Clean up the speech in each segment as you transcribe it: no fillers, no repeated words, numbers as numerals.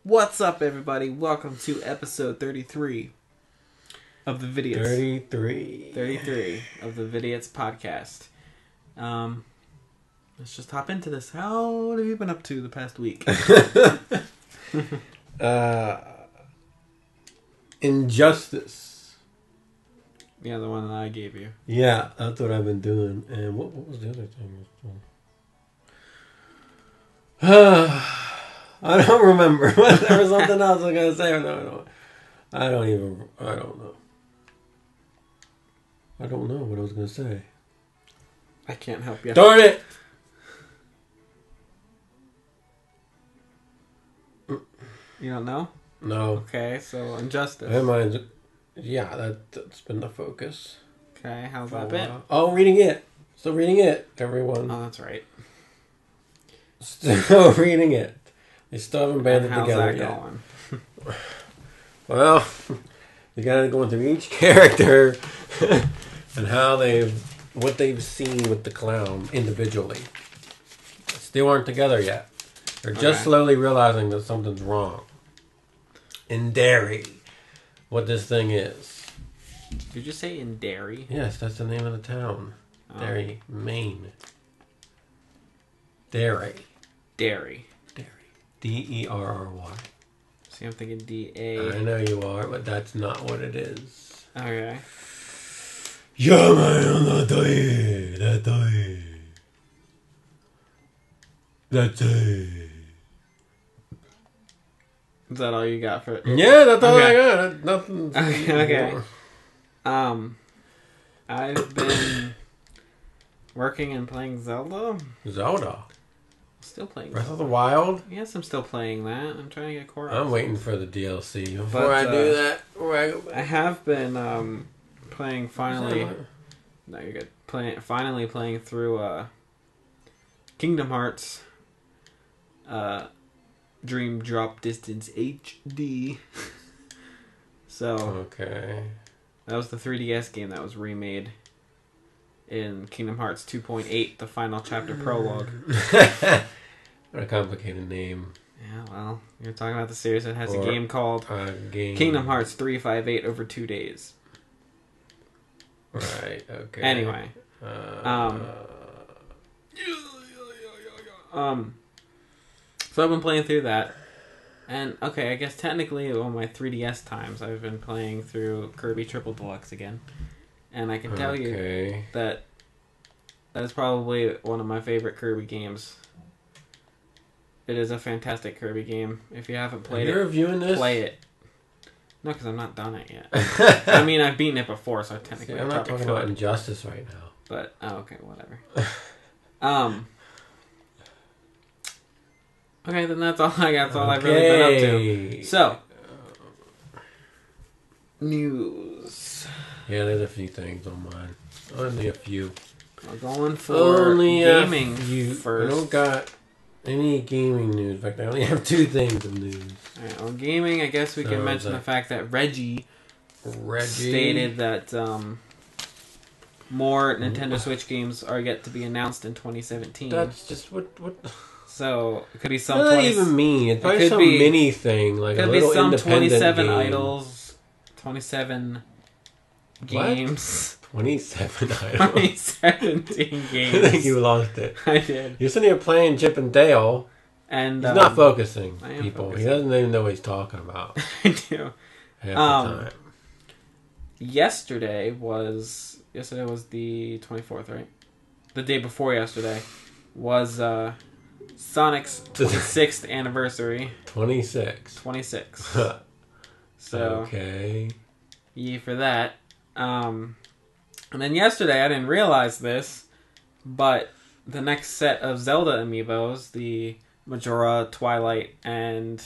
What's up, everybody? Welcome to episode 33 of the Vidiots. 33 of the Vidiots podcast. Let's just hop into this. What have you been up to the past week? Injustice. Yeah, the one that I gave you. Yeah, that's what I've been doing. And what was the other thing? I don't remember. There was something else I was going to say. No. I don't know. I don't know what I was going to say. I can't help you. Darn it! You don't know? No. Okay, so Injustice. Yeah, that's been the focus. Okay, how's that been? Oh, reading it. Still reading it, everyone. Oh, that's right. Still reading it. They still haven't banded together yet. How's that going? Well, you gotta go into each character and what they've seen with the clown individually. Still aren't together yet. They're just slowly realizing that something's wrong. In Derry, what this thing is. Did you say in Derry? Yes, that's the name of the town. Derry, Maine. Derry. Derry. D-E-R-R-Y. See, I'm thinking D-A. I know you are, but that's not what it is. Okay. That's it. Is that all you got for it? Yeah, that's all I got. Nothing. Okay. I've been working and playing Zelda. Still playing Breath of the Wild? Yes, I'm still playing that. I'm trying to get Korra. I'm waiting for the DLC. Before I do that, I have been playing finally. No, you're good. Finally playing through Kingdom Hearts Dream Drop Distance HD. So okay. That was the 3DS game that was remade in Kingdom Hearts 2.8, the final chapter prologue. What a complicated name. Yeah, well, you're talking about the series that has a game called Kingdom Hearts 358 over 2 days. Right, okay. Anyway. So I've been playing through that. And, okay, I guess technically on my 3DS times, I've been playing through Kirby Triple Deluxe again. And I can tell you that is probably one of my favorite Kirby games. It is a fantastic Kirby game. If you haven't played it, reviewing this? Play it. No, because I'm not done it yet. I mean, I've beaten it before, so technically I'm not talking about Injustice right now. But, okay, whatever. Okay, then that's all I got. That's all I've really been up to. So, news. Yeah, there's a few things on mine. Only a few. We're going for gaming first. I don't got any gaming news. In fact, I only have 2 things of news. Alright, well, gaming, I guess we can mention the fact that Reggie stated that more Nintendo Switch games are yet to be announced in 2017. That's just what... So, it could be some... What does that even mean? It's probably some mini thing, like a little independent game. It could be some 27 idols, 27 games. 27 idols. 2017 games. I think you lost it. I did. You're sitting here playing Chip and Dale. And he's not focusing, people. Focusing. He doesn't even know what he's talking about. I do. Half the time. Yesterday was the 24th, right? The day before yesterday was Sonic's 26th anniversary. 26. So okay. Yay for that. And then yesterday, I didn't realize this, but the next set of Zelda amiibos, the Majora, Twilight, and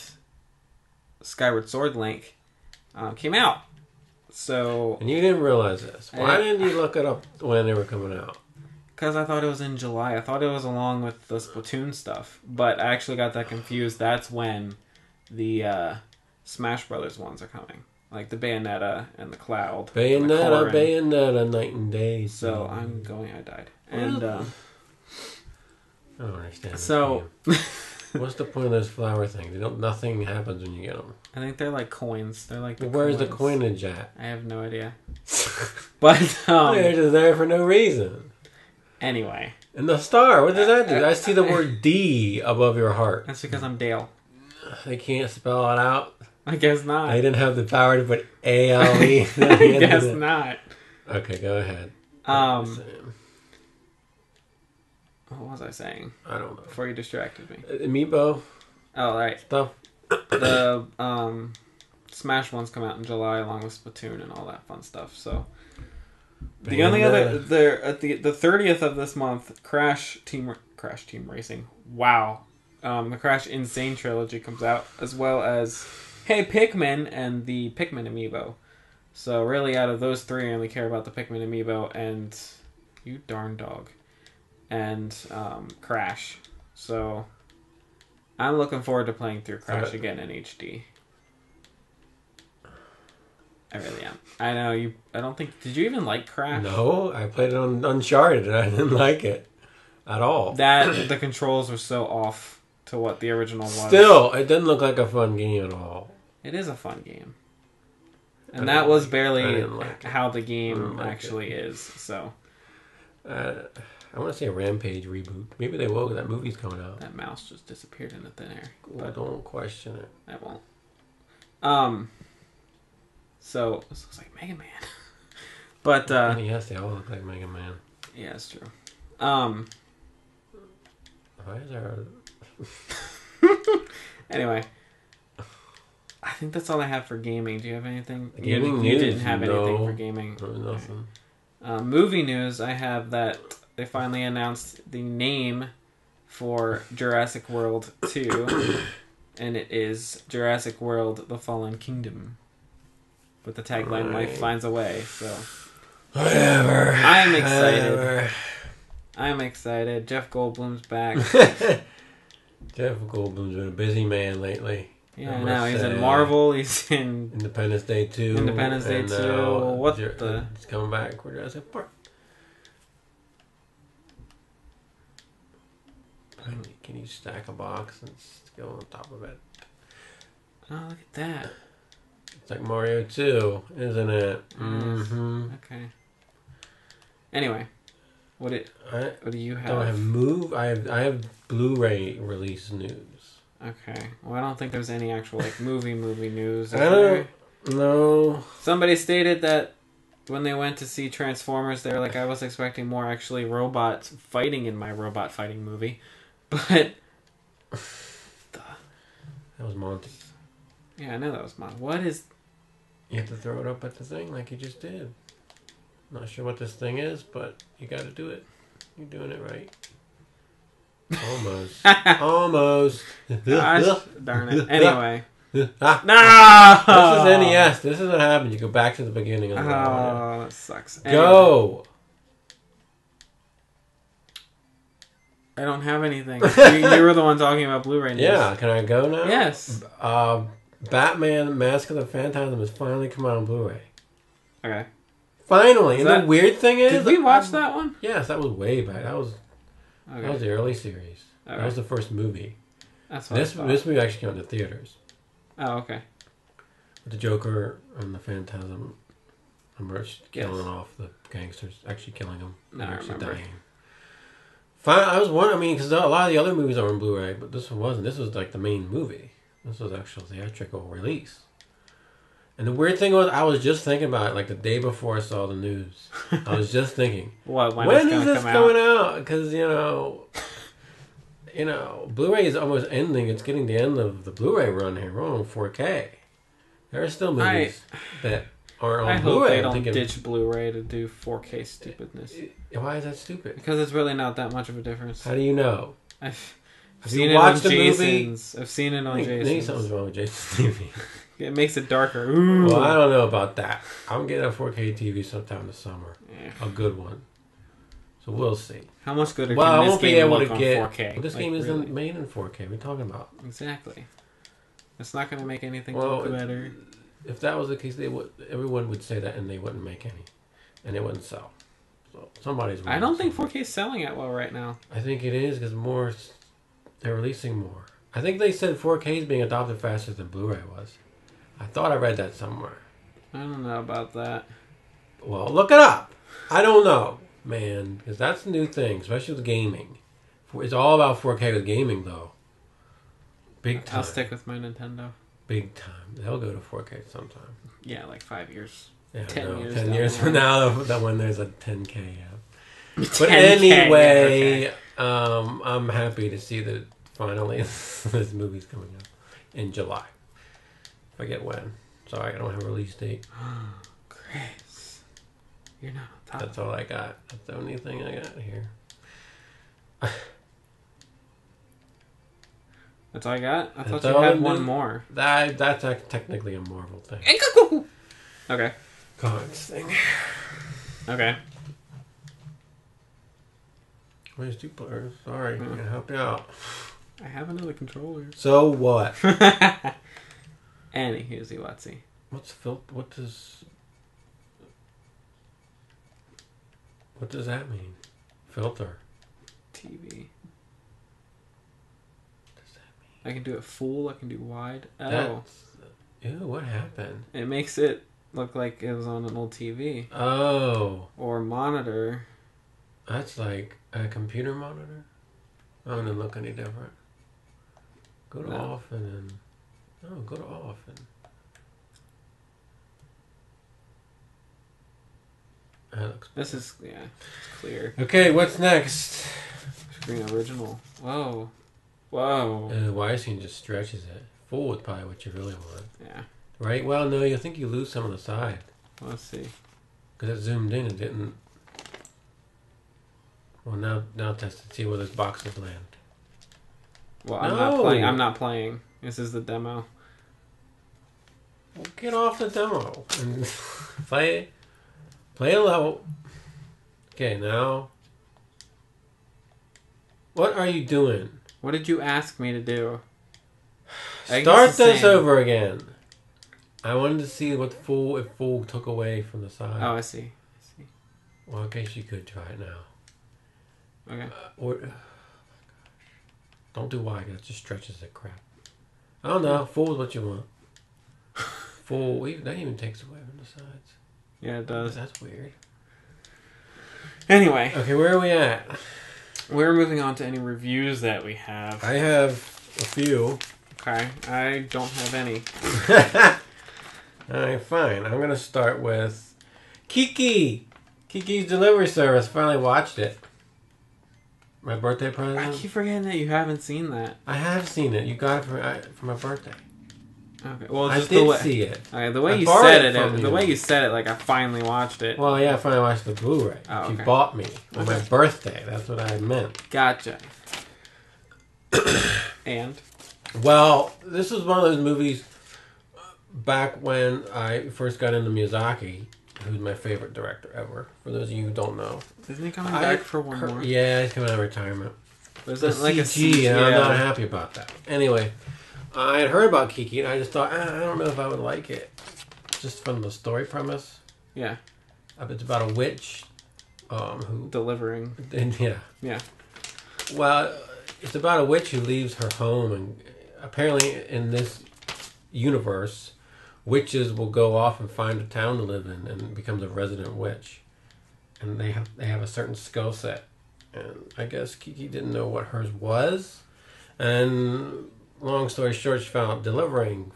Skyward Sword Link, came out. So, and you didn't realize this. Why didn't you look it up when they were coming out? Because I thought it was in July. I thought it was along with the Splatoon stuff. But I actually got that confused. That's when the Smash Brothers ones are coming. Like the Bayonetta and the Cloud. Bayonetta, Night and Day. So I died. And I don't understand. So What's the point of those flower things? Nothing happens when you get them. I think they're like coins. They're like the Where's coins. the coinage at? I have no idea. But they're just there for no reason. Anyway. And the star, what does that do? I see the word D above your heart. That's because I'm Dale. They can't spell it out. I guess not. They didn't have the power to put A-L-E. I guess not. Okay, go ahead. What was I saying? I don't know. Before you distracted me. Amiibo. Oh, right. Stuff. The Smash ones come out in July along with Splatoon and all that fun stuff. So the only other at the 30th of this month, Crash Team Racing. Wow. The Crash Insane trilogy comes out, as well as Hey Pikmin and the Pikmin amiibo. So really, out of those three, I only care about the Pikmin amiibo and you darn dog and Crash. So I'm looking forward to playing through Crash again in HD. I really am. I know you. I don't think. Did you even like Crash? No, I played it on Uncharted and I didn't like it at all. The controls were so off to what the original was. Still, it didn't look like a fun game at all. It is a fun game, and that was barely like how the game actually is. So, I want to see a Rampage reboot. Maybe they will. That movie's coming out. That mouse just disappeared into thin air. But don't question it. I won't. So this looks like Mega Man. But yes, they all look like Mega Man. Yeah, it's true. Why is there? Anyway, I think that's all I have for gaming. Do you have anything? Gaming you news? didn't have anything No, for gaming. No, nothing. Movie news. I have that they finally announced the name for Jurassic World 2, and it is Jurassic World: The Fallen Kingdom. With the tagline, "Life finds a way." So, whatever. I'm excited. Whatever. I'm excited. Jeff Goldblum's back. Jeff Goldblum's been a busy man lately. Yeah, now he's in Marvel. He's in Independence Day 2. Independence Day 2. What the? He's coming back for Jurassic Park. Can you stack a box and go on top of it? Oh, look at that. It's like Mario 2, isn't it? Mm-hmm. Okay. Anyway, what do you have? I have Blu-ray release news. Okay. Well, I don't think there's any actual movie news. I don't know. Somebody stated that when they went to see Transformers, they were like, I was expecting more actually robots fighting in my robot fighting movie, but that was Monty. Yeah, I know that was mine. What is? You have to throw it up at the thing like you just did. Not sure what this thing is, but you got to do it. You're doing it right. Almost. Almost. Gosh, darn it. Anyway. No! This is NES. This is what happens. You go back to the beginning of the Oh, that sucks. Anyway. Go! I don't have anything. You were the one talking about Blu-ray news. Yeah, can I go now? Yes. Batman Mask of the Phantasm has finally come out on Blu-ray. Okay. Finally! And the weird thing is... Did we watch that one? Yes, that was way back. That was the early series. Okay. That was the first movie. That's what this movie actually came out in the theaters. Oh, okay. With the Joker and the Phantasm emerged, killing off the gangsters. Actually killing them. No, I remember. Dying. I was wondering, because a lot of the other movies are on Blu-ray, but this one wasn't. This was like the main movie. This was actual theatrical release. And the weird thing was, I was just thinking about it like the day before I saw the news. I was just thinking, when is this coming out? Because, Blu-ray is almost ending. It's getting the end of the Blu-ray run here. We're on 4K. There are still movies that are on Blu-ray. I hope they don't ditch Blu-ray to do 4K stupidness. Why is that stupid? Because it's really not that much of a difference. How do you know? I've Have seen you watched it on the Jason's. movie? I've seen it on I Jason's. think something's wrong with Jason's TV. It makes it darker. Ooh. Well, I don't know about that. I'm getting a 4K TV sometime this summer. Yeah. A good one. So we'll see. How much gooder I can this won't be game able look to on get 4K? Well, this game isn't made in 4K. What are we talking about? Exactly. It's not going to make anything Well, look better. If that was the case, everyone would say that, and they wouldn't make any, and it wouldn't sell. So somebody's. I don't think 4K is selling it well right now. I think it is because they're releasing more. I think they said 4K is being adopted faster than Blu-ray was. I thought I read that somewhere. I don't know about that. Well, look it up. I don't know, man, because that's a new thing, especially with gaming. It's all about 4K with gaming, though. Big time. I'll stick with my Nintendo. Big time. They'll go to 4K sometime. Yeah, like 5 years. Yeah, 10 years. 10 years from now, that when there's a 10K, yeah. 10K, But anyway, okay. I'm happy to see that finally this movie's coming out in July. I forget when. Sorry, I don't have a release date. Chris, you're not on top. That's all I got. That's the only thing I got here. That's all I got? I thought you had one more. That's technically a Marvel thing. Okay. Comics thing. Okay. Where's 2 players? Sorry, I can help you out. I have another controller. So what? Annie, here's Iwatsi. What does that mean? Filter. TV. I can do it full, I can do wide. Oh. Ew, what happened? It makes it look like it was on an old TV. Oh. Or monitor. That's like a computer monitor? Oh, it doesn't look any different. Go to off and then... Oh, go to off and... That looks This is, yeah, it's clear. Okay, what's next? Screen original. Whoa. Whoa. The widescreen just stretches it. Full is probably what you really want. Yeah. Right? Well, no, you think you lose some on the side. Let's see. Because it zoomed in, it didn't... Well, now test to see where those boxes land. Well, I'm not playing. This is the demo. Well, get off the demo and play a level. Okay, now... What are you doing? What did you ask me to do? Start this over again. I wanted to see what if full took away from the side. Oh, I see. Well, I guess you could try it now. Okay. Don't do wide. That just stretches the crap. I don't know. Full is what you want. Full. That even takes away from the sides. Yeah, it does. That's weird. Anyway. Okay, where are we at? We're moving on to any reviews that we have. I have a few. Okay. I don't have any. Alright, fine. I'm going to start with Kiki. Kiki's Delivery Service. Finally watched it. My birthday present. I keep forgetting that you haven't seen that. I have seen it. You got it for my birthday. Okay. Well, I just did see it. Okay, the way you said it, the way you said it, like I finally watched it. Well, yeah, I finally watched the Blu-ray. Oh, okay. You bought me on my birthday. That's what I meant. Gotcha. And? Well, this was one of those movies back when I first got into Miyazaki, who's my favorite director ever. For those of you who don't know. Isn't he coming back for one more? Yeah, he's coming out of retirement. Was it like CG, a CG? and I'm not happy about that. Anyway, I had heard about Kiki, and I just thought, I don't know if I would like it. Just from the story premise. Yeah. It's about a witch who... Delivering. And, yeah. Yeah. Well, it's about a witch who leaves her home, and apparently in this universe, witches will go off and find a town to live in and becomes a resident witch. And they have a certain skill set. And I guess Kiki didn't know what hers was. And long story short, she found out delivering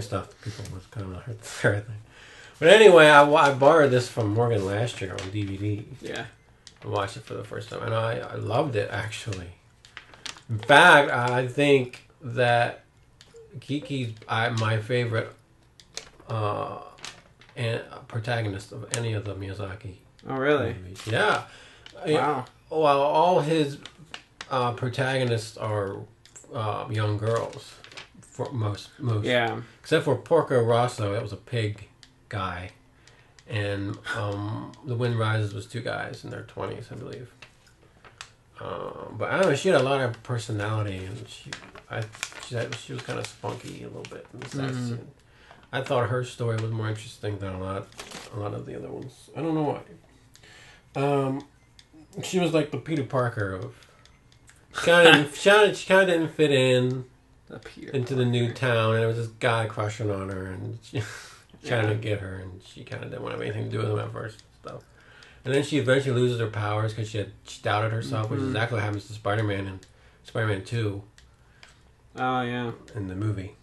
stuff to people was kind of her thing. But anyway, I borrowed this from Morgan last year on DVD. Yeah. I watched it for the first time. And I loved it, actually. In fact, I think that Kiki's my favorite protagonist of any of the Miyazaki Oh, really? movies. Yeah. Wow. Well, all his protagonists are young girls. For most. Yeah. Except for Porco Rosso, that was a pig guy. And The Wind Rises was 2 guys in their 20s, I believe. But I don't know, she had a lot of personality, and she was kind of spunky a little bit in the sex scene. I thought her story was more interesting than a lot of the other ones. I don't know why. She was like the Peter Parker of She kind of didn't fit in into the new Parker. town, and there was this guy crushing on her, and she trying to get her, and she kind of didn't want to have anything to do with him at first. Stuff. And then she eventually loses her powers because she doubted herself, which is exactly what happens to Spider-Man in Spider-Man 2. Oh, yeah. In the movie.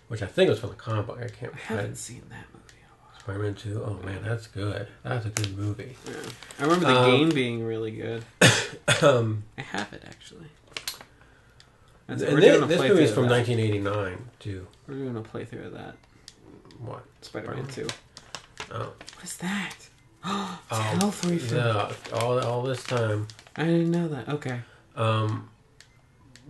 Which I think was from the comic book. I haven't seen that movie in a while. Spider-Man 2? Oh, man, that's good. That's a good movie. Yeah. I remember the game being really good. I have it, actually. And this movie is from 1989, too. We're doing a playthrough of that. What? Spider-Man 2. Oh. What is that? Oh, it's health refill. Yeah, all this time. I didn't know that. Okay.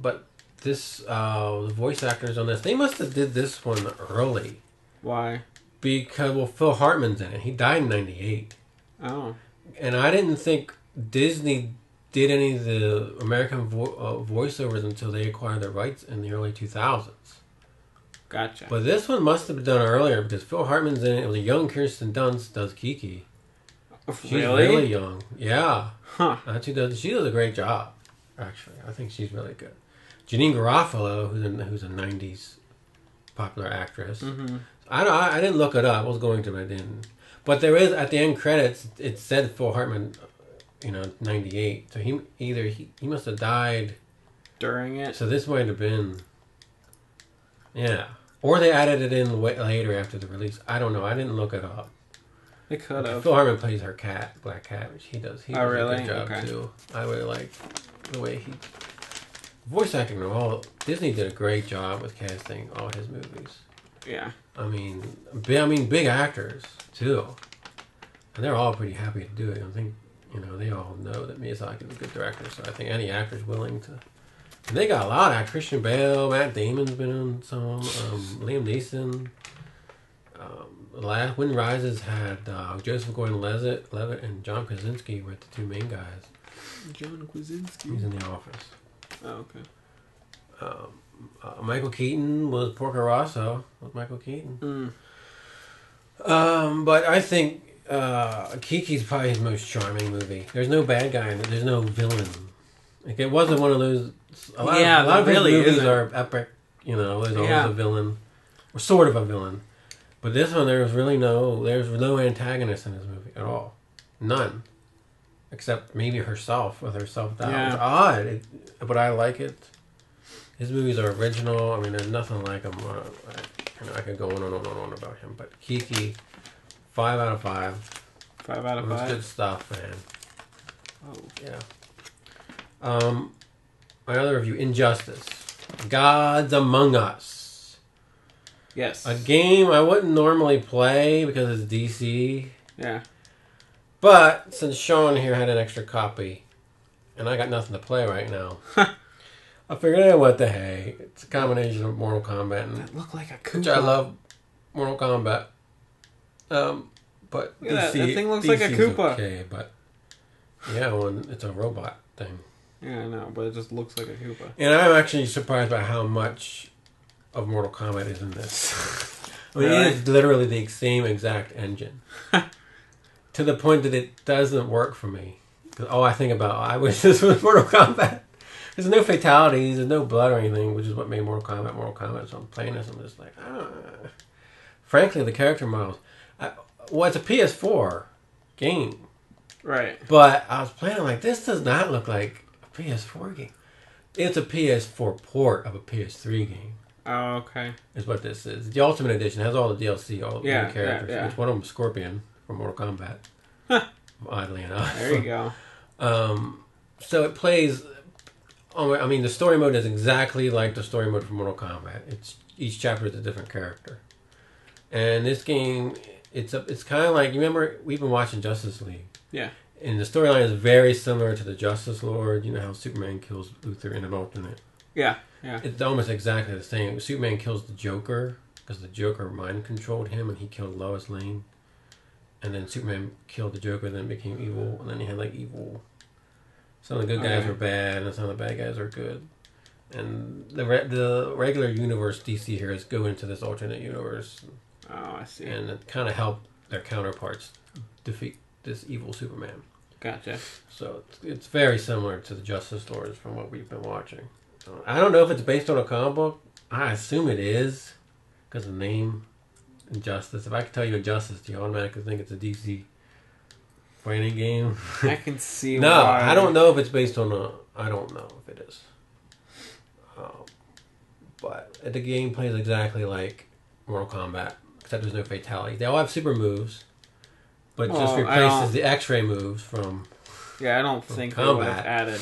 But this, the voice actors on this, they must have did this one early. Why? Because, well, Phil Hartman's in it. He died in 98. Oh. And I didn't think Disney did any of the American voiceovers until they acquired the rights in the early 2000s. Gotcha. But this one must have been done earlier because Phil Hartman's in it. It was a young Kirsten Dunst does Kiki. She's really young. Yeah. Huh. She does a great job, actually. I think she's really good. Janine Garofalo, who's a 90s popular actress. Mm-hmm. I didn't look it up. I was going to, but I didn't. But there is, at the end credits, it said Phil Hartman, 98. So he must have died during it. So this might have been, yeah. Or they added it in later after the release. I don't know. I didn't look it up. They could have. Phil Hartman plays her cat, Black Cat, which he does. He does really? a good job too. I really like the way he voice acting. Disney did a great job with casting all his movies. Yeah. I mean, big actors too, and they're all pretty happy to do it. I think they all know that Miyazaki is a good director, so I think any actor's willing to. And they got a lot of Christian Bale, Matt Damon's been on some, Liam Neeson. Wind Rises had Joseph Gordon-Levitt and John Krasinski were the two main guys. John Krasinski? He's in The Office. Oh, okay. Michael Keaton was Porco Rosso. Was Michael Keaton. But I think Kiki's probably his most charming movie. There's no bad guy in it. There's no villain. Like, it wasn't one of those... A lot of his movies are epic. There's always a villain. Or sort of a villain. But this one, there's no antagonist in this movie at all. None. Except maybe herself, with her self-doubt. Yeah. It's odd, but I like it. His movies are original. I mean, there's nothing like him. I could go on and on about him. But Kiki, 5 out of 5. 5 out of 5? It's good stuff, man. Oh. Yeah. My other review, Injustice. Gods Among Us. Yes. A game I wouldn't normally play because it's DC. Yeah. But since Sean here had an extra copy, and I got nothing to play right now, I figured, what the hey? It's a combination of Mortal Kombat and... That looked like a Koopa. Which I love Mortal Kombat. But DC... That thing looks DC's like a Koopa. Okay, but... Yeah, it's a robot thing. Yeah, I know, but it just looks like a Koopa. And I'm actually surprised by how much of Mortal Kombat is in this. I mean, it is literally the same exact engine. To the point that it doesn't work for me. All I think about, I wish this was Mortal Kombat. There's no fatalities, there's no blood or anything, which is what made Mortal Kombat. So I'm playing this, I'm just like, Frankly, the character models... it's a PS4 game. Right. But I was playing like, this does not look like a PS4 game. It's a PS4 port of a PS3 game. Oh, okay. Is what this is. The Ultimate Edition has all the DLC, all the new characters. Yeah. It's one of them Scorpion from Mortal Kombat. Oddly enough. There you go. So it plays... I mean, the story mode is exactly like the story mode from Mortal Kombat. Each chapter is a different character. And this game, it's kind of like... You remember, we've been watching Justice League. Yeah. And the storyline is very similar to the Justice Lord. You know how Superman kills Luthor in an alternate. Yeah. It's almost exactly the same. Superman kills the Joker because the Joker mind controlled him and he killed Lois Lane. And then Superman killed the Joker, then became evil, and then he had evil. Some of the good guys were bad, and some of the bad guys are good. And the regular universe DC heroes go into this alternate universe. Oh, I see. And it kind of help their counterparts defeat this evil Superman. Gotcha. So it's very similar to the Justice stories from what we've been watching. I don't know if it's based on a comic book. I assume it is because of the name Injustice. If I could tell you Injustice, do you automatically think it's a DC fighting game? I can see No, why. I don't know if it's based on a... I don't know if it is. But the game plays exactly like Mortal Kombat, except there's no fatality. They all have super moves, but just replaces the X-ray moves from... Yeah, I don't think combat. they would have added...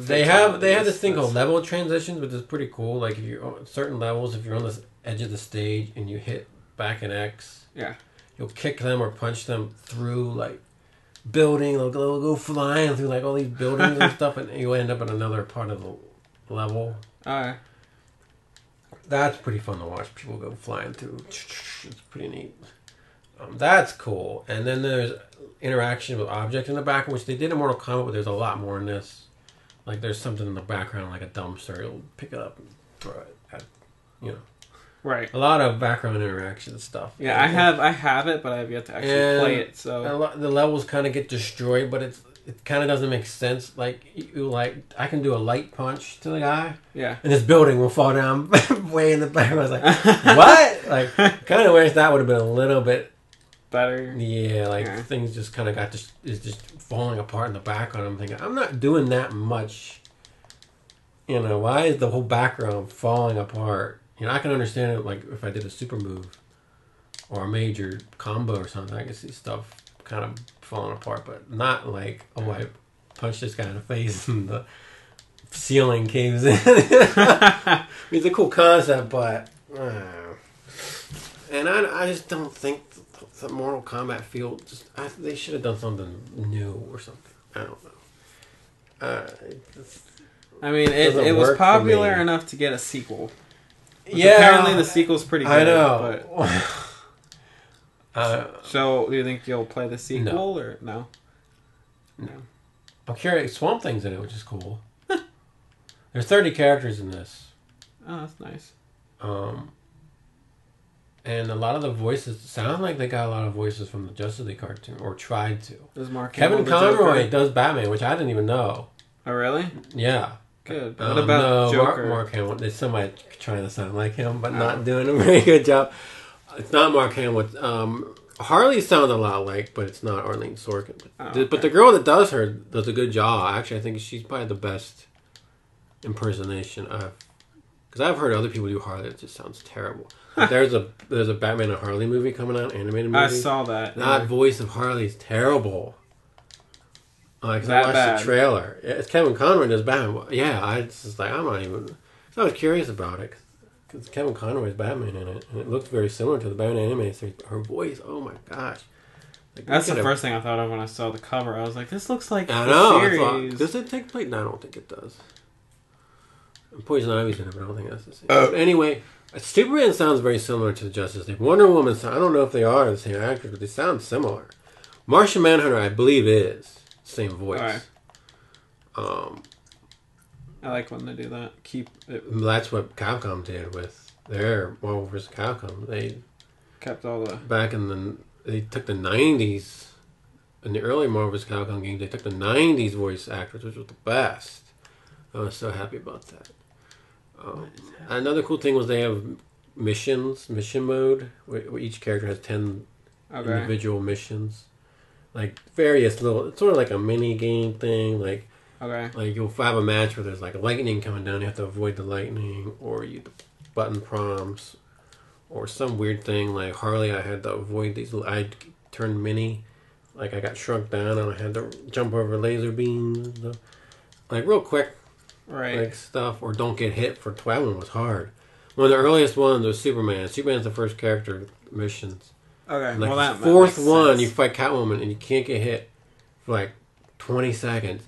they have this thing called level transitions, which is pretty cool. Like if you're on certain levels, if you're on the edge of the stage and you hit back an X, you'll kick them or punch them through like building. They'll go flying through like all these buildings and stuff, and you'll end up in another part of the level. Alright. That's pretty fun to watch. People go flying through. It's pretty neat. That's cool. And then there's interaction with objects in the background, which they did in Mortal Kombat, but there's a lot more in this. Like there's something in the background, like a dumpster. You'll pick it up and throw it at, Right. A lot of background interaction stuff. Yeah, I have it, but I have yet to actually play it. So the levels kind of get destroyed, but it kind of doesn't make sense. Like I can do a light punch to the guy. Yeah. And this building will fall down way in the back. I was like, what? Like, kind of wish that would have been a little bit better. Yeah, things just kind of is just falling apart in the background. I'm thinking, I'm not doing that much. Why is the whole background falling apart? I can understand it, like, if I did a super move or a major combo or something, I can see stuff kind of falling apart, but not like, oh, I punched this guy in the face and the ceiling caves in. It's a cool concept, but... and I just don't think the Mortal Kombat field... they should have done something new or something. I don't know. I mean, it was popular enough to get a sequel. Yeah, apparently the sequel's pretty good. I know. But so, do you think you'll play the sequel or no? No. I'm curious. Swamp Thing's in it, which is cool. There's 30 characters in this. Oh, that's nice. And a lot of the voices sound like they got a lot of voices from the Justice League cartoon, or tried to. Does Mark Kevin Conroy does Batman, which I didn't even know. Oh, really? Yeah. Good. What about Joker? Mark Hamill. There's somebody trying to sound like him, but not doing a very good job. It's not Mark Hamill. Harley sounds a lot like, but it's not Arlene Sorkin. But the girl that does her does a good job. Actually, I think she's probably the best impersonation because I've heard other people do Harley. It just sounds terrible. Like there's a Batman and Harley movie coming out, animated movie. I saw that. That voice of Harley's terrible. Because I watched the trailer. It's Kevin Conroy does Batman. Yeah, I just like, I'm not even... So I was curious about it. Because Kevin Conroy's Batman in it. And it looks very similar to the Batman animated series. Her voice, oh my gosh. Like, that's the first thing I thought of when I saw the cover. I was like, this looks like series. Does it take place? No, I don't think it does. Poison Ivy's in it, but I don't think that's the same. But anyway, Superman sounds very similar to the Justice League. Wonder Woman, I don't know if they are the same actors, but they sound similar. Martian Manhunter, I believe, is. Same voice. Right. I like when they do that. Keep it. That's what Capcom did with their Marvel vs. Capcom. They kept all the they took the 90s in the early Marvel vs. Capcom games. They took the 90s voice actors, which was the best. I was so happy about that. Another cool thing was they have mission mode, where each character has 10 individual missions. Like various little, it's sort of like a mini game thing. Like you'll have a match where there's like lightning coming down. You have to avoid the lightning, or you button prompts, or some weird thing like Harley. I had to avoid these. I turned mini, like I got shrunk down, and I had to jump over laser beams, like real quick, like stuff. Or don't get hit. For 12 was hard. One of the earliest ones was Superman. Superman's the first character missions. Okay, like well that fourth one, you fight Catwoman and you can't get hit for like 20 seconds,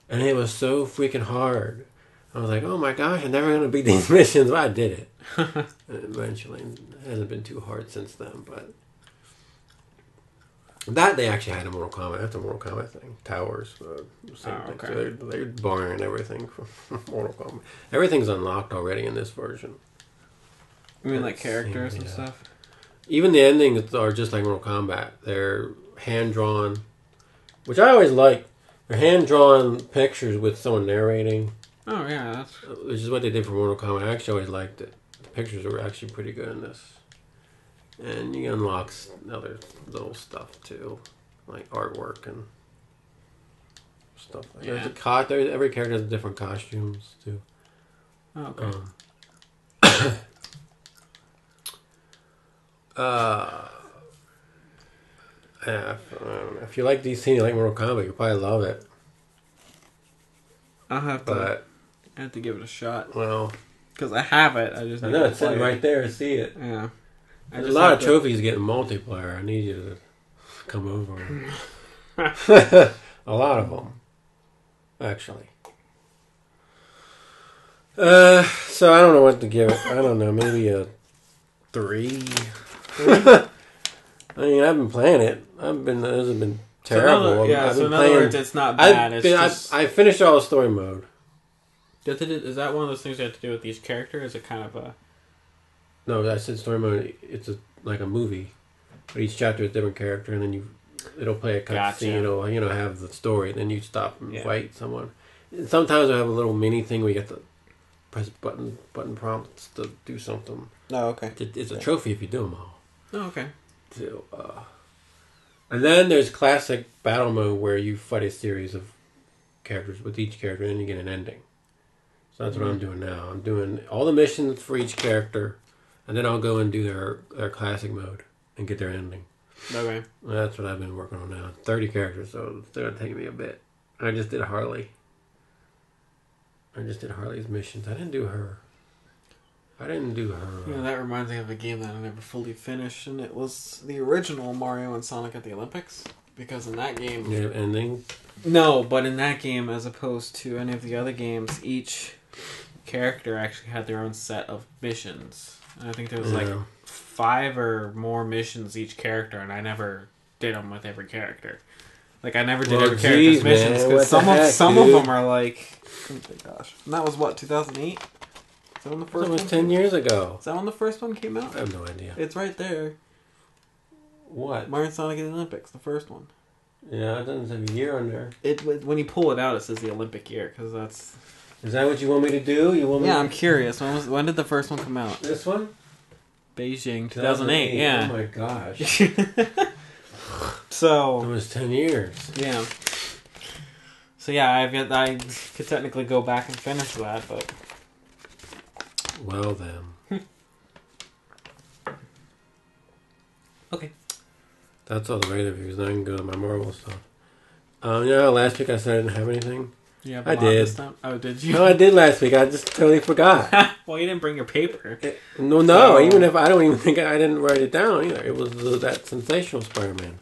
and it was so freaking hard. I was like, oh my gosh, I'm never gonna beat these missions, but I did it. And eventually, it hasn't been too hard since then. But that they actually had in Mortal Kombat. That's a Mortal Kombat thing. Towers, same thing. So they're borrowing everything from Mortal Kombat. Everything's unlocked already in this version. You mean like characters and stuff? Even the endings are just like Mortal Kombat. They're hand-drawn, which I always like. They're hand-drawn pictures with someone narrating. Oh, yeah. Which is what they did for Mortal Kombat. I actually always liked it. The pictures were actually pretty good in this. And you unlock other little stuff, too. Like artwork and stuff like that. Every character has different costumes, too. Oh, okay. If you like DC and you like Mortal Kombat, you'll probably love it. I'll have to give it a shot. Well, because I have it. I know it's sitting right there. See it. Yeah. There's a lot of trophies getting multiplayer. I need you to come over. A lot of them, actually. So I don't know what to give it. I don't know. Maybe a 3. I mean, I've been playing it. It hasn't been terrible. In other words, it's not bad. I finished all the story mode. Is that one of those things you have to do with each character? Is it kind of a... No, I said story mode. It's like a movie. But each chapter is a different character, and then it'll play a cutscene. It'll have the story, and then you stop and fight someone. And sometimes I have a little mini thing where you get to press button prompts to do something. Oh, okay. It's a trophy if you do them all. Oh, okay. So, and then there's classic battle mode where you fight a series of characters with each character, and then you get an ending. So that's what I'm doing now. I'm doing all the missions for each character, and then I'll go and do their classic mode and get their ending. Okay. That's what I've been working on now. 30 characters, so it's going to take me a bit. I just did Harley. Harley's missions. I didn't do her. Yeah, that reminds me of a game that I never fully finished, and it was the original Mario and Sonic at the Olympics. Because in that game... Yeah, ending? No, but in that game, as opposed to any of the other games, each character actually had their own set of missions. And I think there was like 5 or more missions each character, and I never did them with every character. Like, I never did every character's missions, because some of them are like... Oh my gosh. And that was what, 2008? Is that when the first one? That was 10 years ago. Is that when the first one came out? I have no idea. It's right there. What? Mario and Sonic at the Olympics, the first one. Yeah, it doesn't have a year on there. When you pull it out, it says the Olympic year, because that's... Is that what you want me to do? I'm curious. When did the first one come out? This one? Beijing, 2008, yeah. Oh my gosh. So... It was 10 years. Yeah. So yeah, I could technically go back and finish that, but... Well then. Okay. That's all the raid reviews. Now I can go to my Marvel stuff. Last week I said I didn't have anything. Yeah, I did. This time? Oh, did you? No, I did last week. I just totally forgot. Well, you didn't bring your paper. No. Even if I don't even think I didn't write it down either. It was that Sensational Spider-Man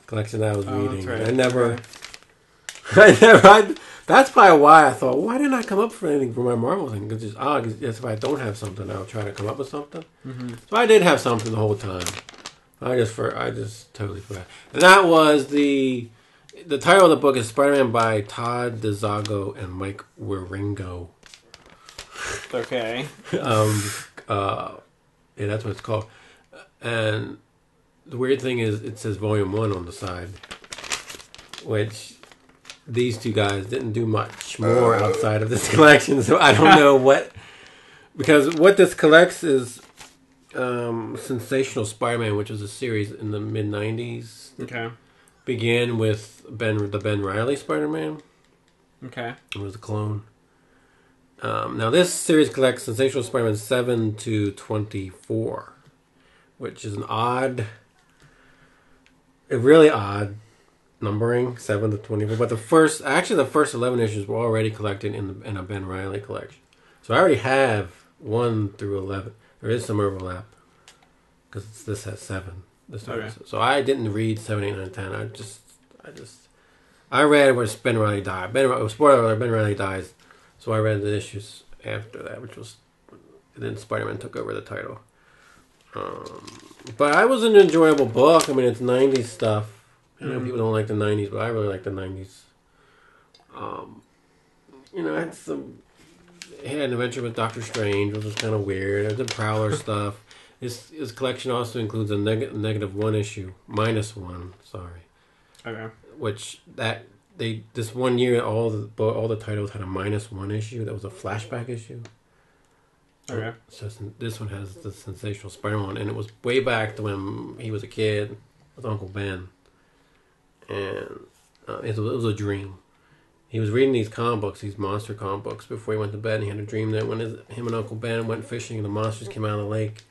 collection that I was reading. That's right. I never. That's probably why I thought, why didn't I come up for anything for my Marvel thing? Because it's odd. Because if I don't have something, I'll try to come up with something. Mm-hmm. So I did have something the whole time. I just totally forgot. And that was the title of the book is Spider-Man by Todd DeZago and Mike Wieringo. Okay. Yeah, that's what it's called. And the weird thing is, it says Volume 1 on the side, which these two guys didn't do much more outside of this collection, so I don't know what... Because what this collects is Sensational Spider-Man, which was a series in the mid-90s. Okay. Began with the Ben Reilly Spider-Man. Okay. It was a clone. Now this series collects Sensational Spider-Man 7 to 24, which is a really odd numbering, 7 to 24. But the first 11 issues were already collected in a Ben Reilly collection. So I already have 1 through 11. There is some overlap because this has 7. Okay. So I didn't read 7, 8, 9, 10. I read where Ben Reilly died. Spoiler alert, Ben Reilly dies. So I read the issues after that, then Spider-Man took over the title. But it was an enjoyable book. I mean, it's 90s stuff. I know people don't like the 90s, but I really like the 90s. It had an adventure with Doctor Strange, which was kind of weird. There's the Prowler stuff. His collection also includes a -1 issue. -1, sorry. Okay. which that this one year all the titles had a -1 issue. That was a flashback issue. Okay. So this one has the Sensational Spider-Man, and it was way back to when he was a kid with Uncle Ben, and it was a dream. He was reading these comic books, these monster comic books, before he went to bed, and he had a dream that when him and Uncle Ben went fishing, and the monsters came out of the lake.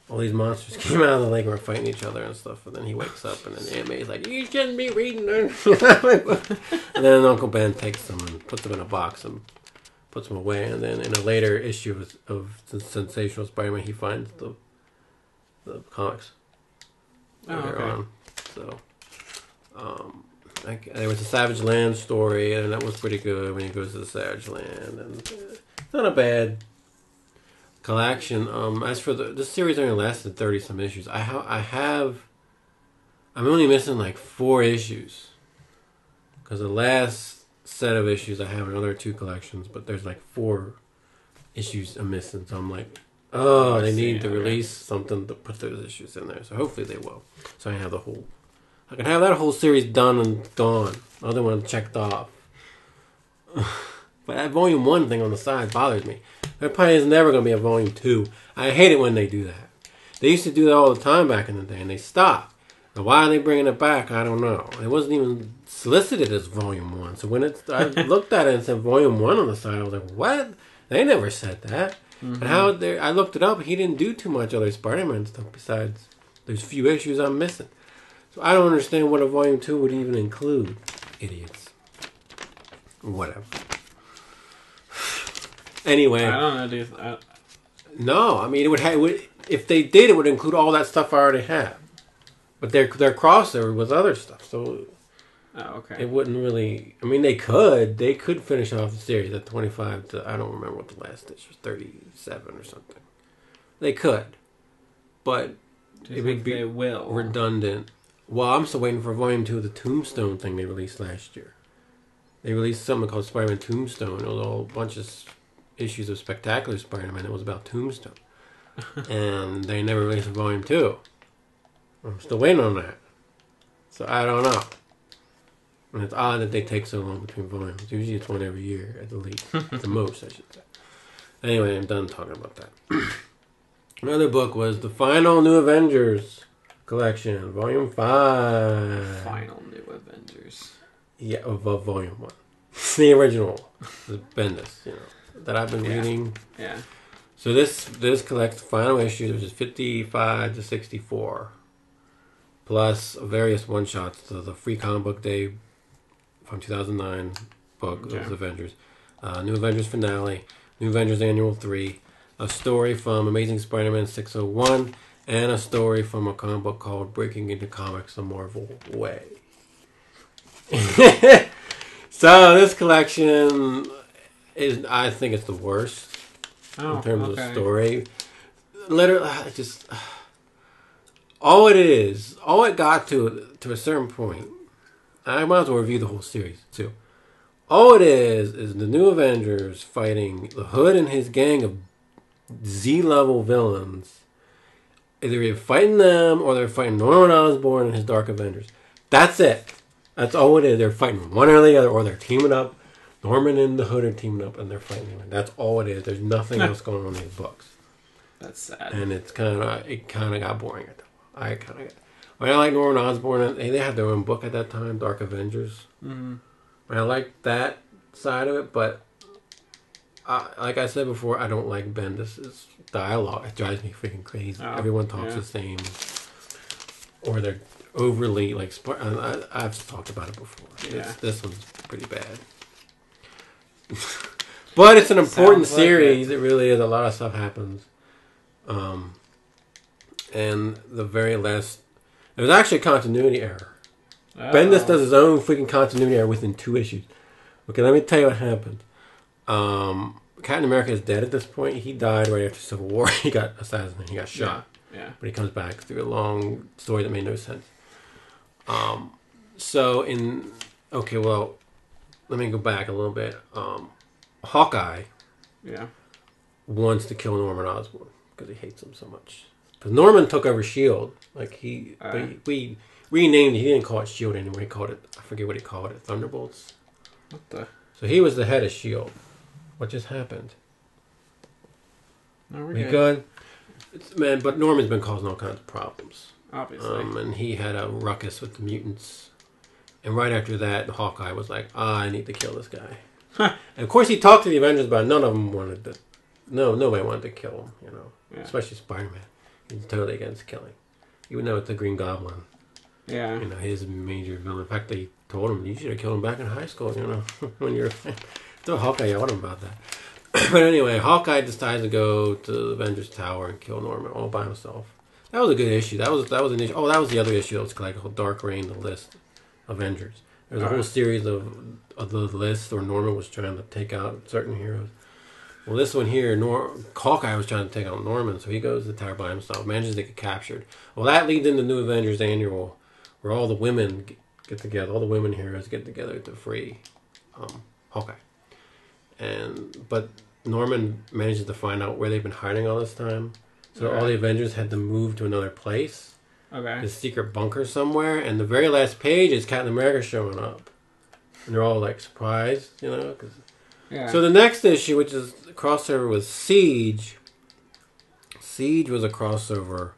All these monsters came out of the lake and were fighting each other and stuff. And then he wakes up, and then Aunt May's like, "You shouldn't be reading this." And then Uncle Ben takes them and puts them in a box and puts them away. And then in a later issue of the Sensational Spider-Man, he finds the comics. Oh, okay. So, there was a Savage Land story, and that was pretty good when he goes to the Savage Land. And it's not a bad collection. As for this series, only lasted 30-some issues. I'm only missing like 4 issues because the last set of issues I have in other 2 collections, but there's like 4 issues I'm missing. So I'm like, they need to release something to put those issues in there. So hopefully they will. So I can have that whole series done and gone. Other one checked off. But that volume 1 thing on the side bothers me. There probably is never going to be a volume 2. I hate it when they do that. They used to do that all the time back in the day, and they stopped. Now, why are they bringing it back? I don't know. It wasn't even solicited as volume 1. So when I looked at it and said volume 1 on the side, I was like, what? They never said that. Mm-hmm. And I looked it up. He didn't do too much other Spider-Man stuff besides there's few issues I'm missing. So I don't understand what a volume 2 would even include. Idiots. Whatever. Anyway, I don't know, dude. No, I mean it would. If they did, it would include all that stuff I already have. But their crossover was other stuff, so okay. It wouldn't really. I mean, they could finish off the series at 25 to I don't remember what the last issue was, 37 or something. They could, but it would be redundant. Well, I'm still waiting for volume 2 of the Tombstone thing they released last year. They released something called Spider-Man Tombstone. It was all a bunch of issues of Spectacular Spider-Man. It was about Tombstone. And they never released a volume 2. I'm still waiting on that. So I don't know. And it's odd that they take so long between volumes. Usually it's one every year at the least. At the most, I should say. Anyway, I'm done talking about that. Another book was the Final New Avengers collection, volume 5. Final New Avengers. Yeah, of volume 1. The original. The Bendis, that I've been reading. Yeah. So this collects the final issue, which is 55 to 64, plus various one-shots to the Free Comic Book Day from 2009 book of Avengers, New Avengers Finale, New Avengers Annual 3, a story from Amazing Spider-Man 601, and a story from a comic book called Breaking Into Comics the Marvel Way. So this collection I think it's the worst in terms of story. Literally, all it got to a certain point. I might as well review the whole series too. All it is the New Avengers fighting the Hood and his gang of Z-level villains. Either they're fighting them or they're fighting Norman Osborn and his Dark Avengers. That's it. That's all it is. They're fighting one or the other, or they're teaming up. Norman and the Hood are teaming up, and they're fighting. That's all it is. There's nothing else going on in these books. That's sad. And it kind of got boring at that point. I like Norman Osborn. They had their own book at that time, Dark Avengers. Mm-hmm. I like that side of it, but like I said before, I don't like Bendis' dialogue. It drives me freaking crazy. Everyone talks the same, or they're overly I've talked about it before. Yeah. This one's pretty bad. But it's an important series. It really is. A lot of stuff happens. And the very last... It was actually a continuity error. Oh. Bendis does his own freaking continuity error within 2 issues. Okay, let me tell you what happened. Captain America is dead at this point. He died right after Civil War. He got assassinated. He got shot. Yeah. But he comes back through a long story that made no sense. Let me go back a little bit. Hawkeye wants to kill Norman Osborn because he hates him so much. Because Norman took over S.H.I.E.L.D. We renamed it. He didn't call it Shield anymore. He called it, I forget what he called it, Thunderbolts. What the? So he was the head of Shield. What just happened? No, we're We good. Man, but Norman's been causing all kinds of problems. Obviously. And he had a ruckus with the mutants. And right after that, Hawkeye was like, I need to kill this guy. And of course, he talked to the Avengers, but none of them wanted to. Nobody wanted to kill him, you know. Yeah. Especially Spider-Man. He's totally against killing. Even though it's the Green Goblin. Yeah. You know, his major villain. In fact, they told him, you should have killed him back in high school, you know, when you're a fan. So Hawkeye yelled him about that. But anyway, Hawkeye decides to go to the Avengers Tower and kill Norman all by himself. That was a good issue. That was an issue. Oh, that was the other issue that was like a Dark Reign, the list Avengers. There was a whole series of the list where Norman was trying to take out certain heroes. Well, this one here, Hawkeye was trying to take out Norman, so he goes to the tower by himself, manages to get captured. Well, that leads into New Avengers Annual, where all the women get together, all the women heroes get together to free Hawkeye. But Norman manages to find out where they've been hiding all this time. So all the Avengers had to move to another place. Okay. This secret bunker somewhere. And the very last page is Captain America showing up. And they're all like surprised, you know. So the next issue, which is a crossover with Siege. Siege was a crossover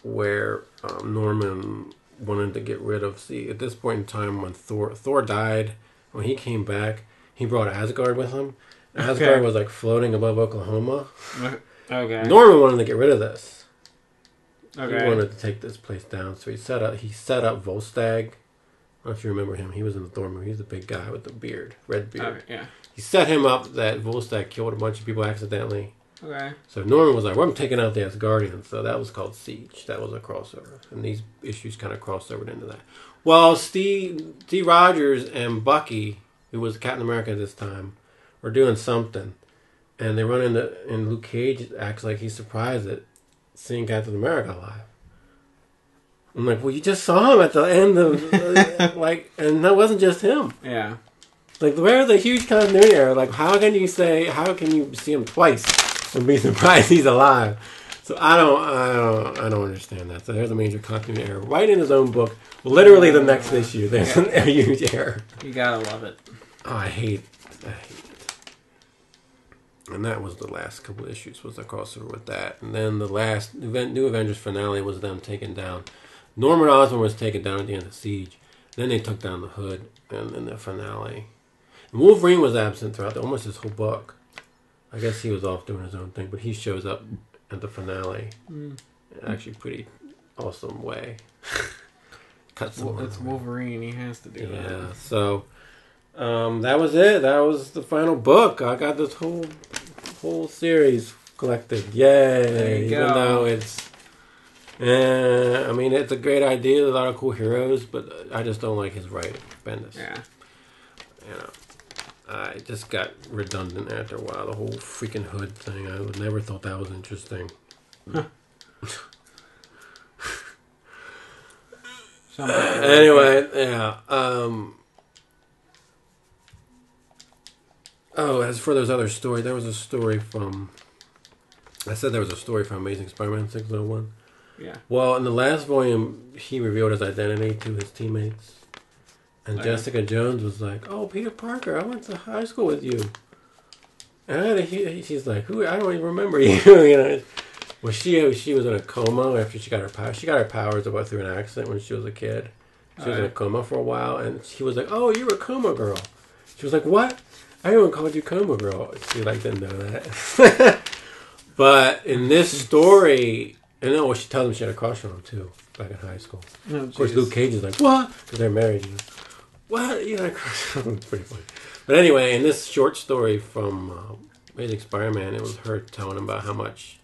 where Norman wanted to get rid of Siege. At this point in time when Thor died, when he came back, he brought Asgard with him. Asgard was like floating above Oklahoma. Okay. Norman wanted to get rid of this. Okay. He wanted to take this place down, so he set up Volstagg. I don't know if you remember him. He was in the Thor movie. He's the big guy with the beard, red beard. Yeah. He set him up that Volstagg killed a bunch of people accidentally. Okay. So Norman was like, well, I'm taking out the Asgardians. So that was called Siege. That was a crossover. And these issues kind of crossed over into that. Well, Steve Rogers and Bucky, who was Captain America at this time, were doing something. And they run into, and Luke Cage acts like he's surprised at seeing Captain America alive. I'm like, well, you just saw him at the end of, and that wasn't just him. Yeah. Like, where's the huge continuity error? Like, how can you see him twice and be surprised he's alive? So I don't understand that. So there's a major continuity error right in his own book. Literally the next issue, there's a huge error. You gotta love it. Oh, I hate it. And that was the last couple of issues, was the crossover with that. And then the last New Avengers finale was them taken down. Norman Osborn was taken down at the end of Siege. Then they took down the Hood in the finale. And Wolverine was absent throughout almost his whole book. I guess he was off doing his own thing, but he shows up at the finale. In actually pretty awesome way. It's Wolverine. He has to do that. Yeah, so that was it. That was the final book. I got this whole series collected. Yay! Even though it's, I mean, it's a great idea. A lot of cool heroes, but I just don't like his writing. Bendis. Yeah. You know, I just got redundant after a while. The whole freaking Hood thing. I never thought that was interesting. Anyway, yeah. Oh, as for those other stories, there was a story from... I said there was a story from Amazing Spider-Man 601. Yeah. Well, in the last volume, he revealed his identity to his teammates. And Jessica Jones was like, oh, Peter Parker, I went to high school with you. And she's like, who? I don't even remember you. You know. Well, she was in a coma after she got her powers. She got her powers about through an accident when she was a kid. She was in a coma for a while, and she was like, oh, you're a coma girl. She was like, what? Everyone called you Coma Girl. She didn't know that. But in this story, she tells him she had a crush on him too back in high school. Oh, of course, Luke Cage is like, what? Because they're married. You know? What? You had a crush on him. It's pretty funny. But anyway, in this short story from Amazing Spider-Man, it was her telling him about how much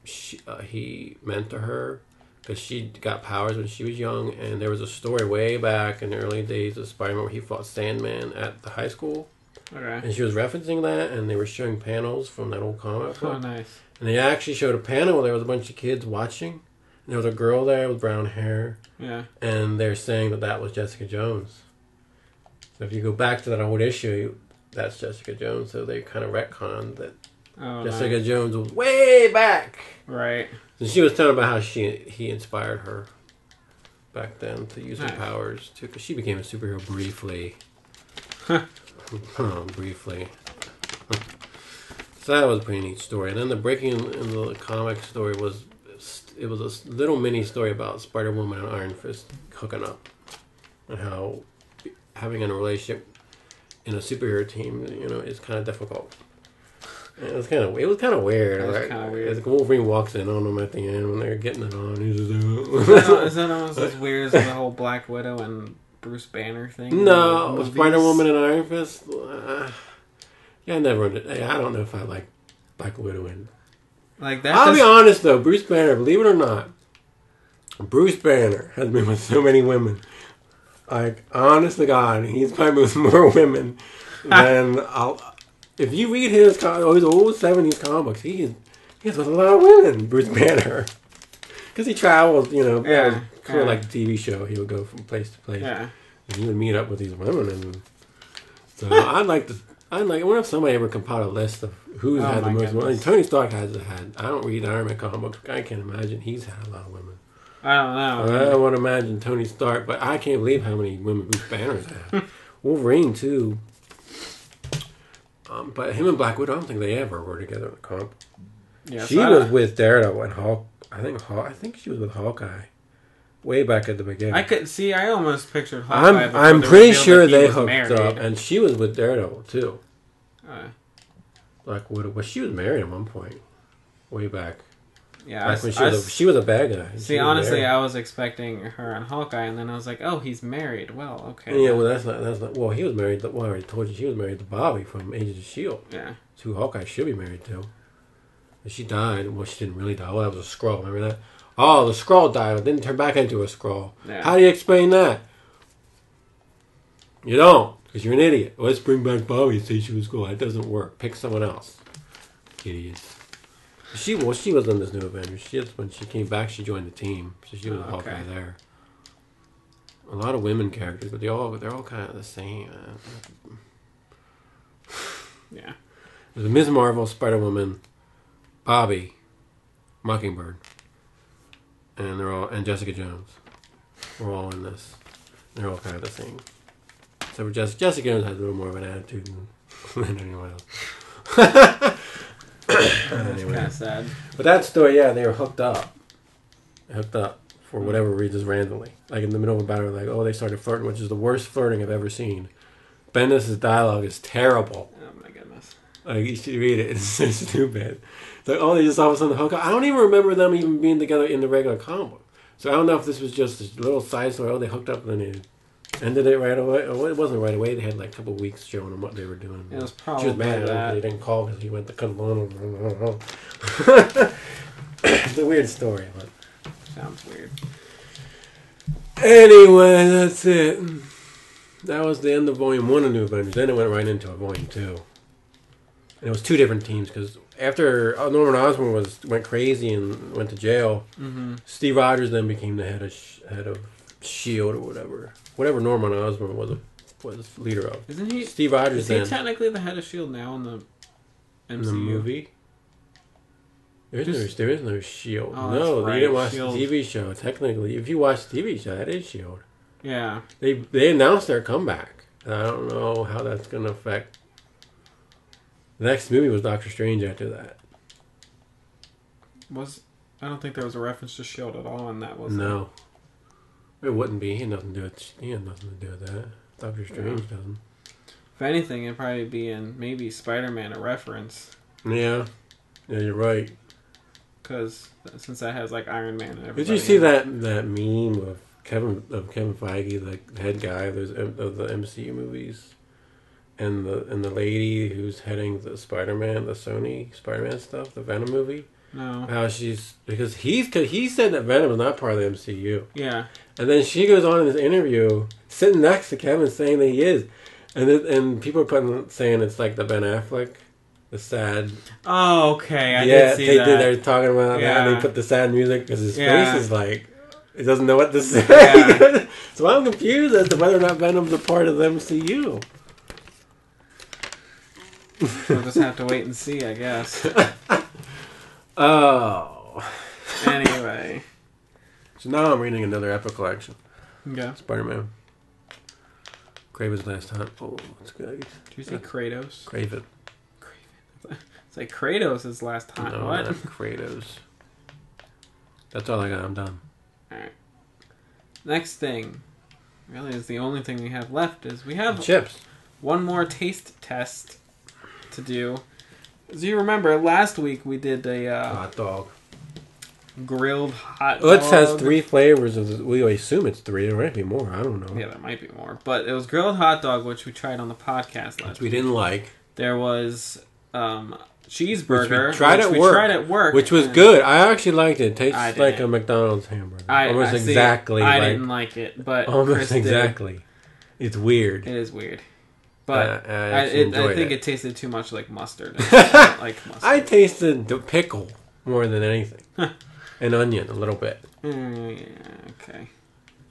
he meant to her. Because she got powers when she was young, and there was a story way back in the early days of Spider-Man where he fought Sandman at the high school. Okay. And she was referencing that, and they were showing panels from that old comic book. Oh, nice. And they actually showed a panel where there was a bunch of kids watching. And there was a girl there with brown hair. Yeah. And they're saying that was Jessica Jones. So if you go back to that old issue, that's Jessica Jones. So they kind of retconned that Jessica Jones was way back. Right. And she was telling about how he inspired her. back then to use her powers too, because she became a superhero briefly. Briefly. So that was a pretty neat story. And then the breaking in the comic story was a little mini story about Spider-Woman and Iron Fist hooking up, and how having a relationship in a superhero team, is kind of difficult. And it was kind of weird. It was kind of weird. As Wolverine walks in on them at the end when they're getting it on. He's just, is that almost as weird as the whole Black Widow and Bruce Banner thing? No, Spider-Woman and Iron Fist. I don't know if I like Black Widow and. Like that. I'll be honest though, Bruce Banner. Believe it or not, Bruce Banner has been with so many women. Like, honest to God, he's probably with more women than I'll. If you read his old 70s comics, he has with a lot of women, Bruce Banner. Because he travels, sort of like the TV show. He would go from place to place. Yeah. And he would meet up with these women. And so I wonder if somebody ever compiled a list of who's had the most women. Tony Stark has had. I don't read Iron Man comics. I can't imagine he's had a lot of women. I don't know. I don't want to imagine Tony Stark, but I can't believe how many women Bruce Banner's had. Wolverine, too. But him and Black Widow, I don't think they ever were together in the comic. Yeah, she was with Daredevil and Hulk. I think she was with Hawkeye. Way back at the beginning. I almost pictured Hawkeye. I'm pretty sure they hooked up, and she was with Daredevil, too. Black Widow. Well, she was married at one point. Way back. Yeah, when she was a bad guy. See, honestly, I was expecting her and Hawkeye, and then I was like, "Oh, he's married." Well, okay. Yeah, well, that's not. Well, he was married. Well, I already told you she was married to Bobby from Agents of Shield. Yeah, it's who Hawkeye should be married to. And she died. Well, she didn't really die. Well, that was a Skrull. Remember that? Oh, the Skrull died, but didn't turn back into a Skrull. Yeah. How do you explain that? You don't, because you're an idiot. Let's bring back Bobby and say she was cool. That doesn't work. Pick someone else. Idiots. She was in this new Avengers. When she came back, she joined the team, so she was a Hawkeye there. A lot of women characters, but they're all kind of the same. Yeah. There's Ms. Marvel, Spider-Woman, Bobby, Mockingbird, and Jessica Jones. We're all in this. They're all kind of the same. So Jessica Jones has a little more of an attitude than anyone else. That's kind of sad. But that story, they were hooked up. For whatever reasons randomly. Like in the middle of a battle, they started flirting, which is the worst flirting I've ever seen. Bendis' dialogue is terrible. Oh my goodness. Like, you should read it. It's so stupid. It's like, they just all of a sudden hook up. I don't even remember them even being together in the regular comic book. So I don't know if this was just a little side story. They hooked up and then they ended it right away. Oh, it wasn't right away. They had like a couple of weeks showing them what they were doing. It was probably she was mad that they didn't call because he went to cut alone. It's a weird story. But. Sounds weird. Anyway, that's it. That was the end of Volume 1 of New Avengers. Then it went right into Volume 2. And it was two different teams because after Norman Osborn went crazy and went to jail, Steve Rogers then became the head of S.H.I.E.L.D. or whatever Norman Osborn was leader of. Isn't he? Steve Rogers. Is he technically the head of S.H.I.E.L.D. now in the MCU? In the movie? There is no S.H.I.E.L.D. Oh, no, right. you didn't watch S.H.I.E.L.D. the TV show. Technically, if you watch the TV show, that is S.H.I.E.L.D. Yeah. They announced their comeback. And I don't know how that's going to affect. The next movie was Doctor Strange after that. I don't think there was a reference to S.H.I.E.L.D. at all in that, was No. It wouldn't be. He had nothing to do with that. Doctor Strange doesn't. If anything, it'd probably be in maybe Spider-Man a reference. Yeah. Yeah, you're right. Because since that has like Iron Man and everything. Did you see that meme of Kevin Feige, the head guy of the MCU movies, and the lady who's heading the Spider-Man, the Sony Spider-Man stuff, the Venom movie? No. How because he said that Venom is not part of the MCU. Yeah. And then she goes on in this interview, sitting next to Kevin, saying that he is, and people are saying it's like the Ben Affleck. The sad. Oh, okay. I did see that. They're talking about that. And they put the sad music because his face is like he doesn't know what to say. Yeah. So I'm confused as to whether or not Venom's a part of the MCU. We'll just have to wait and see, I guess. Oh. Anyway, So now I'm reading another Epic collection. Yeah. Spider-Man. Kraven's Last Hunt. Oh, it's good. Did you say Kratos? Kraven. It's like Kratos' last hunt. No, what? not Kratos. That's all I got. I'm done. Alright. Next thing, really is the only thing we have left, is we have chips. One more taste test to do. As you remember, last week we did a hot dog. Grilled hot dog. Well, it says 3 flavors. We assume it's 3. There might be more. I don't know. Yeah, there might be more. But it was grilled hot dog, which we tried on the podcast last week. We didn't like. There was cheeseburger, which we tried at work. Which was good. I actually liked it. It tastes like a McDonald's hamburger. Almost exactly. I didn't like it, but almost exactly. It's weird. It is weird. But I think it tasted too much like mustard. I tasted the pickle more than anything. And onion a little bit. Yeah, okay.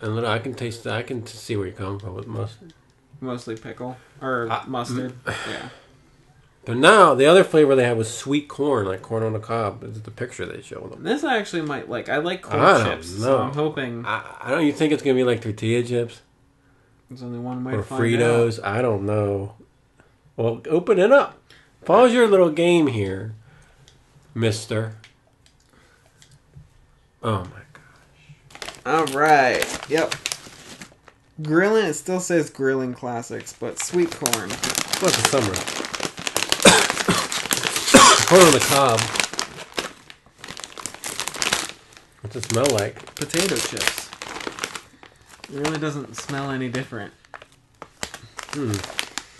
And I can taste that. I can see where you're coming from with mustard. Mostly pickle or mustard. Yeah. But now the other flavor they had was sweet corn, like corn on the cob. This is the picture they showed them. This I actually might like. I like corn chips, so I'm hoping. I don't. You think it's gonna be like tortilla chips? There's only one way or to find Fritos. out. I don't know. Well, open it up. Pause your little game here, Mister. Oh my gosh. All right. Yep. Grilling. It still says grilling classics, but sweet corn. What's the summer? Corn on the cob. What's it smell like? Potato chips. It really doesn't smell any different. All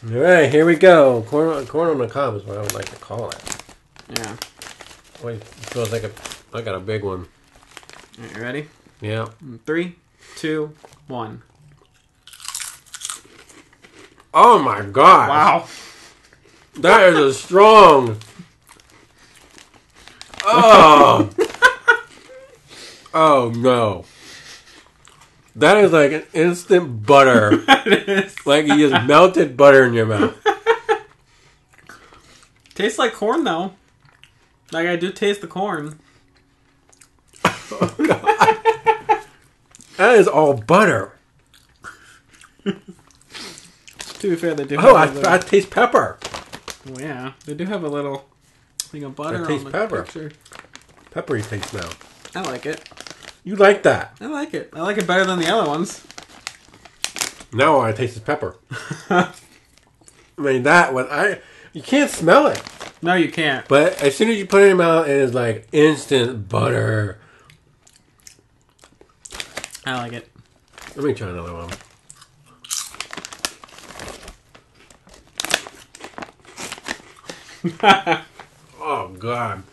right, here we go. Corn on the cob is what I would like to call it. Yeah. Wait, it feels like I got a big one. All right, you ready? Yeah. 3, 2, 1. Oh my god! Wow. That is a strong. Oh. Oh no. That is like an instant butter. It is. Like you just melted butter in your mouth. Tastes like corn though. Like I do taste the corn. Oh god. That is all butter. To be fair, they do. I taste pepper. Oh yeah, they do have a little thing of butter on the picture. Peppery taste now. I like it. You like that? I like it. I like it better than the other ones. Now all I taste is pepper. I mean that one. You can't smell it. No, you can't. But as soon as you put it in your mouth, it is like instant butter. I like it. Let me try another one. Oh god.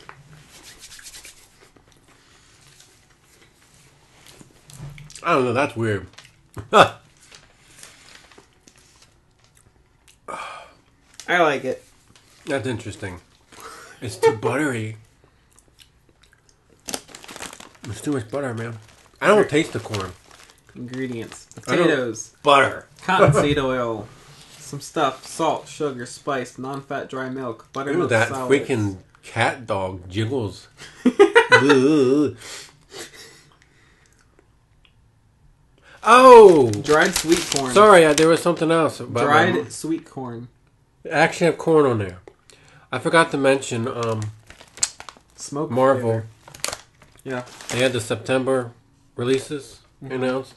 I don't know, that's weird. I like it. That's interesting. It's too buttery. It's too much butter, man. I don't taste the corn. Ingredients: potatoes, butter, cottonseed oil, some stuff, salt, sugar, spice, non-fat dry milk, buttermilk that solids. Freaking cat dog jiggles. Oh! Dried sweet corn. Sorry, there was something else. About dried sweet corn. I actually have corn on there. I forgot to mention Smoke Marvel. flavor. Yeah. They had the September releases announced.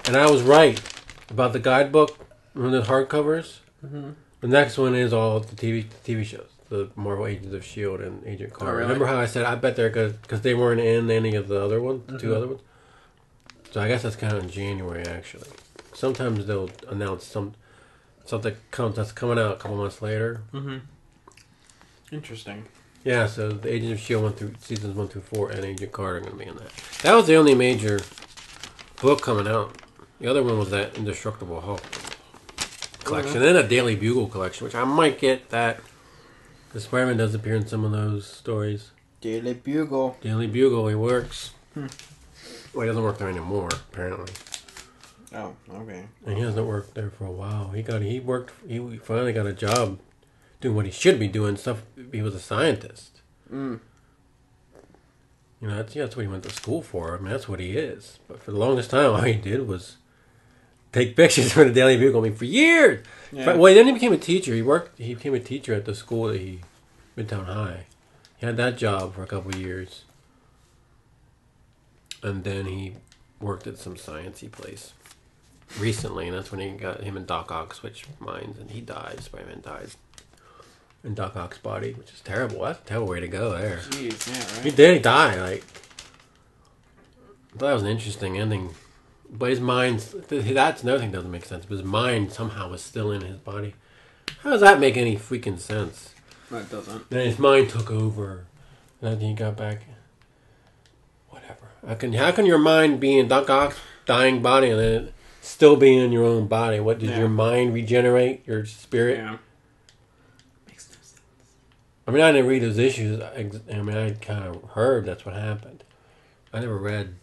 And I was right about the guidebook and the hardcovers. Mm-hmm. The next one is all the TV shows. The Marvel Agents of S.H.I.E.L.D. and Agent Carter. Oh, really? Remember how I said I bet they're good because they weren't in any of the other ones, the two other ones? So I guess that's kind of in January, actually. Sometimes they'll announce something that's coming out a couple months later. Mm-hmm. Interesting. Yeah, so the Agents of S.H.I.E.L.D. went through seasons 1 through 4, and Agent Carter are going to be in that. That was the only major book coming out. The other one was that Indestructible Hulk collection, and a Daily Bugle collection, which I might get that. Because Spider-Man does appear in some of those stories. Daily Bugle. Daily Bugle, he works. Well, he doesn't work there anymore, apparently. Oh, okay. And he hasn't worked there for a while. He finally got a job doing what he should be doing. Stuff. He was a scientist. You know, that's what he went to school for. I mean, that's what he is. But for the longest time, all he did was take pictures for the Daily Bugle. I mean, for years. Yeah. Well, then he became a teacher. He became a teacher at the school that Midtown High. He had that job for a couple of years. And then he worked at some sciencey place recently, and that's when him and Doc Ock switched minds, and he died. Spider-Man dies in Doc Ock's body, which is terrible. That's a terrible way to go there. Jeez, yeah, right? He did die. Like, I thought that was an interesting ending. But his mind, that's another thing that doesn't make sense, but his mind somehow was still in his body. How does that make any freaking sense? That doesn't. Then his mind took over, and then he got back. Whatever. How can your mind be in Doc Ock's dying body and then still be in your own body? What, did your mind regenerate? Your spirit? Yeah. Makes no sense. I mean, I didn't read those issues. I mean, I kind of heard that's what happened. I never read.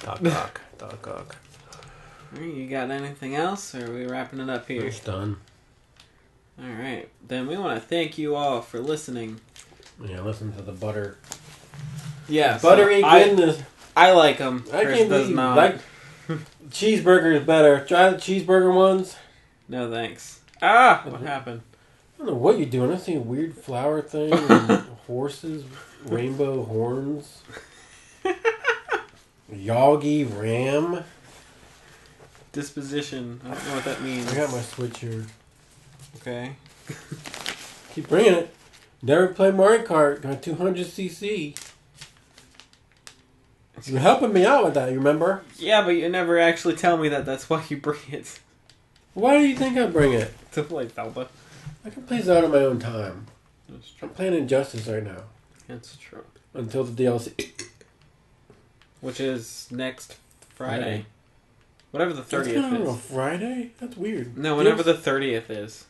Doc Ock. You got anything else, or are we wrapping it up here? It's done. Alright. Then we want to thank you all for listening. Yeah, listen to the butter. Yeah. Buttery goodness. I like them. I can't believe like cheeseburger is better. Try the cheeseburger ones. No thanks. Ah! What happened? I don't know what you're doing. I see a weird flower thing and horses, rainbow horns. Yoggy ram. Disposition. I don't know what that means. I got my Switch here. Okay. Keep bringing it. Never play Mario Kart. Got 200cc. You're helping me out with that, you remember? Yeah, but you never actually tell me that that's why you bring it. Why do you think I bring it? To play Zelda. I can play Zelda on my own time. That's true. I'm playing Injustice right now. That's true. Until the DLC. Which is next Friday. Whatever the 30th That's is. on a Friday? That's weird. No, whenever the 30th is.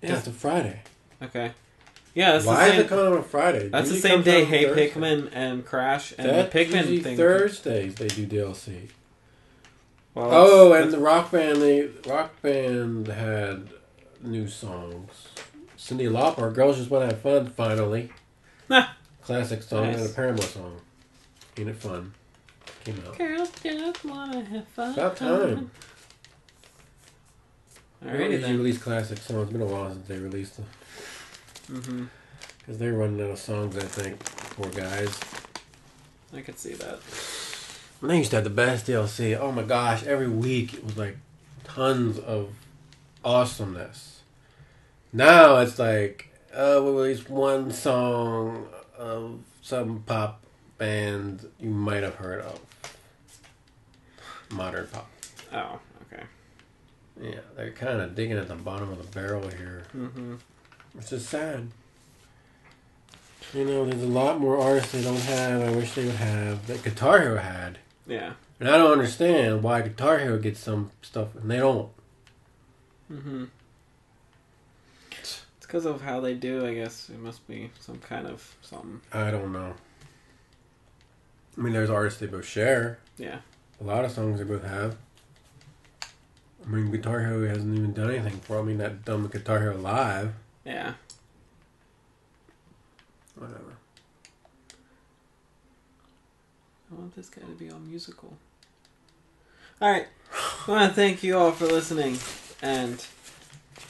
Yeah, it's a Friday. Okay. Yeah, that's Why the same. is it coming on a Friday? That's the Usually same comes day out on Hey Thursday. Pikmin and Crash and That's the Pikmin usually thing. Thursdays they do DLC. Well, and the Rock Band had new songs. Cyndi Lauper, Girls Just Want to Have Fun, finally. Nah. Classic song Nice. and a Paramore song. Ain't it fun? Came out. Girls just wanna have fun. About time. They Alrighty usually then. release classic songs. It's been a while since they released them. Mm-hmm. Because they're running out of songs, I think. Poor guys. I could see that. When they used to have the best DLC, oh my gosh, every week it was like tons of awesomeness. Now it's like, we'll release one song of some pop band you might have heard of. Modern pop. Oh, okay. Yeah, they're kind of digging at the bottom of the barrel here. Mm-hmm. It's just sad. You know, there's a lot more artists they don't have. I wish they would have that Guitar Hero had. Yeah. And I don't understand why Guitar Hero gets some stuff and they don't. Mm-hmm. It's because of how they do, I guess. It must be some kind of something. I don't know. I mean, there's artists they both share. Yeah. A lot of songs they both have. I mean, Guitar Hero hasn't even done anything for. I mean, that dumb Guitar Hero Live. Yeah. Whatever. I want this guy to be all musical. Alright. I want to thank you all for listening and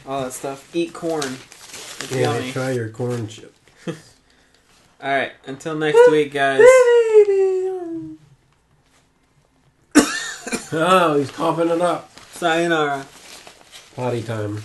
all that stuff. Eat corn. It's yummy. Try your corn chip. Alright. Until next week, guys. Oh, he's coughing it up. Sayonara. Potty time.